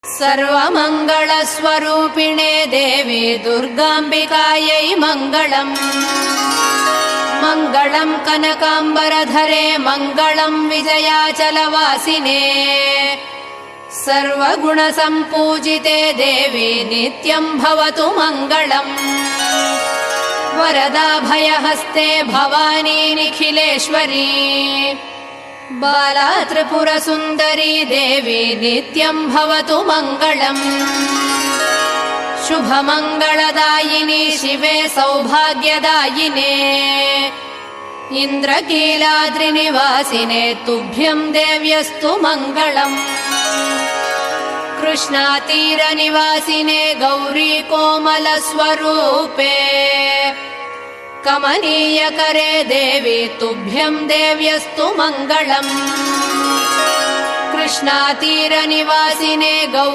सर्वमङ्गलस्वरूपिणे देवी दुर्गाम्बिकायै मङ्गलम्। मङ्गलम् कनकाम्बरधरे मङ्गलम् विजयाचलवासिने। सर्वगुणसम्पूजिते देवी नित्यम् भवतु मङ्गलम्। वरदाभयहस्ते भवानी निखिलेश्वरी। बाला त्रिपुरसुन्दरी देवी नित्यम् भवतु मङ्गलम्। शुभमङ्गलदायिनी शिवे सौभाग्यदायिने। इन्द्रकीलाद्रिनिवासिने तुभ्यम् देव्यस्तु मङ्गलम्। कृष्णातीरनिवासिने गौरी कोमलस्वरूपे। कमनीयकरे देवी तुभ्यम् देव्यस्तु मङ्गलम्। कृष्णातीरनिवासिने गौरी